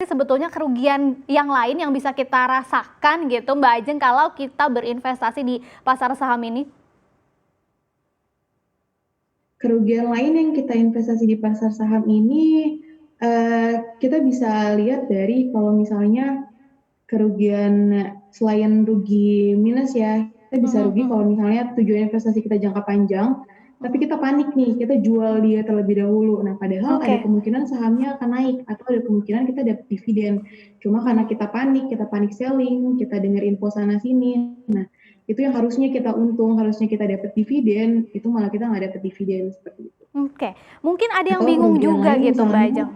sebetulnya kerugian yang lain yang bisa kita rasakan gitu Mbak Ajeng kalau kita berinvestasi di pasar saham ini? Kerugian lain yang kita investasi di pasar saham ini, kita bisa lihat dari kalau misalnya kerugian selain rugi minus ya, kita bisa Mhm rugi kalau mhm. misalnya tujuan investasi kita jangka panjang, tapi Mhm. kita panik nih, kita jual dia terlebih dahulu. Nah, padahal ada Oke. kemungkinan sahamnya akan naik atau ada kemungkinan kita dapat dividen. Cuma karena Mhm. kita panik selling, kita dengar info sana sini. Nah, itu yang harusnya kita untung, harusnya kita dapat dividen, itu malah kita nggak dapat dividen seperti itu. Oke, mungkin ada yang Atau bingung kerugian juga lain gitu Mbak misalnya, Ajeng.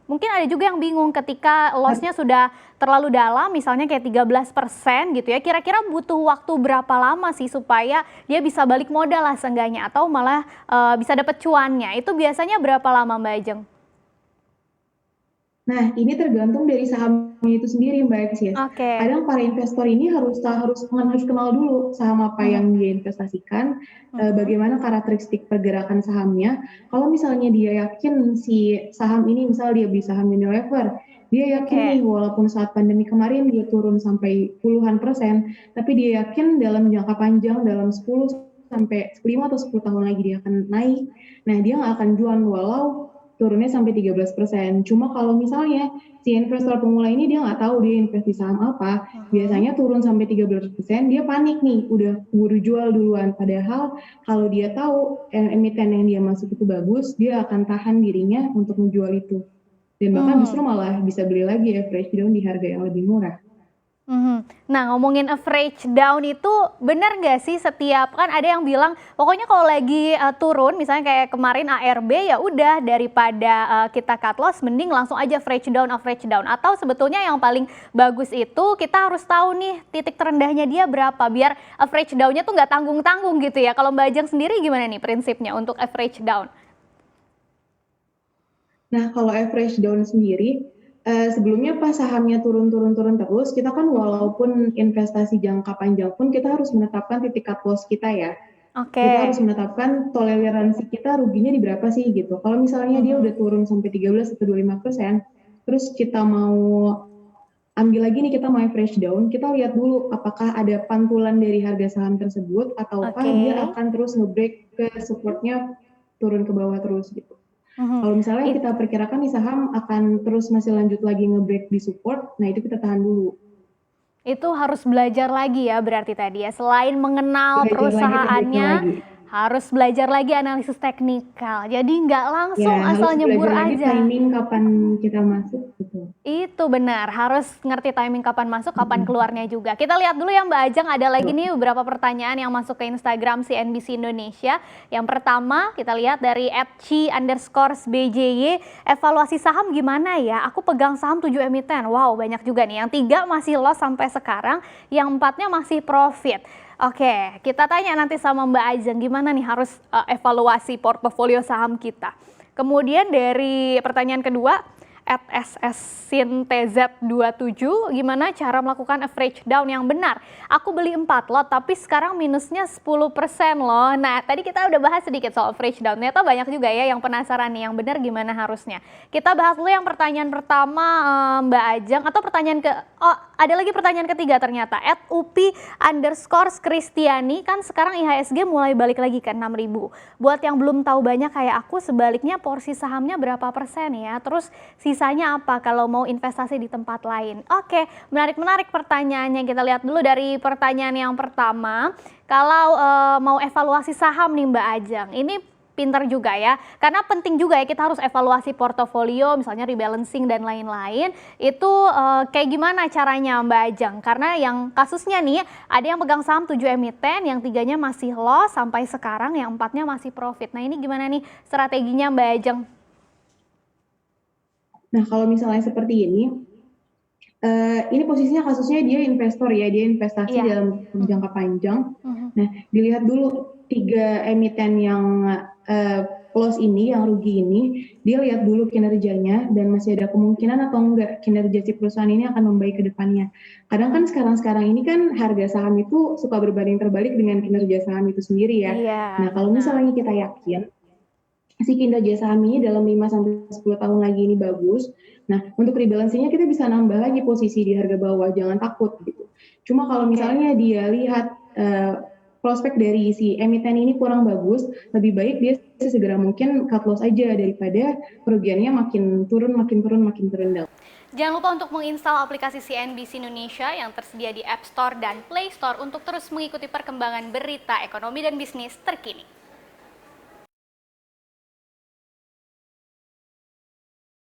Mungkin ada juga yang bingung ketika loss-nya sudah terlalu dalam, misalnya kayak 13% gitu ya, kira-kira butuh waktu berapa lama sih supaya dia bisa balik modal lah seenggaknya, atau malah bisa dapat cuannya, itu biasanya berapa lama Mbak Ajeng? nah, ini tergantung dari sahamnya itu sendiri, Mbak Alexis. Oke. Kadang para investor ini harus kenal dulu saham apa Mhm. yang dia investasikan, Mhm. bagaimana karakteristik pergerakan sahamnya. Kalau misalnya dia yakin si saham ini, misal dia beli saham Unilever, dia yakin nih Oke. walaupun saat pandemi kemarin dia turun sampai puluhan persen, tapi dia yakin dalam jangka panjang, dalam 10 sampai 5 atau 10 tahun lagi dia akan naik. Nah, dia nggak akan jual walau turunnya sampai 13%. Cuma kalau misalnya si investor pemula ini dia nggak tahu dia invest di saham apa, Mhm. biasanya turun sampai 13%, dia panik nih, udah buru jual duluan. Padahal kalau dia tahu emiten yang dia masuk itu bagus, dia akan tahan dirinya untuk menjual itu. Dan bahkan Mmm. justru malah bisa beli lagi average down di harga yang lebih murah. Mhm. Nah, ngomongin average down itu benar nggak sih setiap kan ada yang bilang pokoknya kalau lagi turun misalnya kayak kemarin ARB ya udah daripada kita cut loss mending langsung aja average down atau sebetulnya yang paling bagus itu kita harus tahu nih titik terendahnya dia berapa biar average down-nya tuh nggak tanggung-tanggung gitu ya. Kalau Mbak Ajeng sendiri gimana nih prinsipnya untuk average down? Nah, kalau average down sendiri, sebelumnya pas sahamnya turun-turun terus, kita kan Mhm. walaupun investasi jangka panjang pun kita harus menetapkan titik cut loss kita ya. Oke. Kita harus menetapkan toleransi kita ruginya di berapa sih gitu. Kalau misalnya dia udah Mhm. turun sampai 13 atau 25%, terus kita mau ambil lagi nih kita mau fresh down, kita lihat dulu apakah ada pantulan dari harga saham tersebut ataukah Oke. dia akan terus nge-break ke supportnya turun ke bawah terus gitu. Mhm. Kalau misalnya It kita perkirakan di saham akan terus masih lanjut lagi nge-break di support, nah itu kita tahan dulu. Itu harus belajar lagi ya berarti tadi ya, selain mengenal Belajar lagi tekniknya perusahaannya, lagi. harus belajar lagi analisis teknikal. Jadi nggak Ya, langsung asal harus nyebur belajar lagi aja. timing kapan kita masuk gitu. Itu benar, harus ngerti timing kapan masuk, kapan Mm-mm. keluarnya juga. Kita lihat dulu ya Mbak Ajeng, ada lagi Tuh. nih beberapa pertanyaan yang masuk ke Instagram CNBC Indonesia. Yang pertama, kita lihat dari @chi_bjy, evaluasi saham gimana ya? Aku pegang saham 7 emiten. Wow, banyak juga nih. Yang 3 masih loss sampai sekarang, yang 4-nya masih profit. Oke, kita tanya nanti sama Mbak Ajeng, gimana nih harus evaluasi portofolio saham kita. Kemudian dari pertanyaan kedua, @ssintz27, gimana cara melakukan average down yang benar? Aku beli 4 lot tapi sekarang minusnya 10% loh. Nah, tadi kita udah bahas sedikit soal average down. Ternyata banyak juga ya yang penasaran nih yang benar gimana harusnya. Kita bahas dulu yang pertanyaan pertama Mbak Ajeng atau pertanyaan ada lagi pertanyaan ketiga ternyata. @upi_kristiani kan sekarang IHSG mulai balik lagi ke 6.000. Buat yang belum tahu banyak kayak aku sebaliknya porsi sahamnya berapa persen ya? Terus sisanya apa kalau mau investasi di tempat lain? Oke, menarik-menarik pertanyaannya. Kita lihat dulu dari pertanyaan yang pertama. Kalau mau evaluasi saham nih Mbak Ajeng, ini pintar juga ya, karena penting juga ya kita harus evaluasi portofolio, misalnya rebalancing dan lain-lain. Itu kayak gimana caranya Mbak Ajeng? Karena yang kasusnya nih, ada yang pegang saham 7 emiten, yang 3-nya masih loss sampai sekarang, yang 4-nya masih profit. Nah ini gimana nih strateginya Mbak Ajeng? Nah, kalau misalnya seperti ini posisinya kasusnya dia investor ya, dia investasi Iya. dalam Mhm. jangka panjang. Mhm. Nah, dilihat dulu 3 emiten yang loss ini, yang rugi ini, dia lihat dulu kinerjanya dan masih ada kemungkinan atau enggak kinerja si perusahaan ini akan membaik ke depannya. Kadang kan Mhm. sekarang-sekarang ini kan harga saham itu suka berbanding terbalik dengan kinerja saham itu sendiri ya. Iya, Nah, kalau benar. misalnya kita yakin si kinerja saham ini dalam 5-10 tahun lagi ini bagus. Nah, untuk rebalancing-nya kita bisa nambah lagi posisi di harga bawah, jangan takut gitu. Cuma kalau misalnya dia lihat prospek dari si emiten ini kurang bagus, lebih baik dia segera mungkin cut loss aja daripada kerugiannya makin turun. Jangan lupa untuk menginstal aplikasi CNBC Indonesia yang tersedia di App Store dan Play Store untuk terus mengikuti perkembangan berita ekonomi dan bisnis terkini.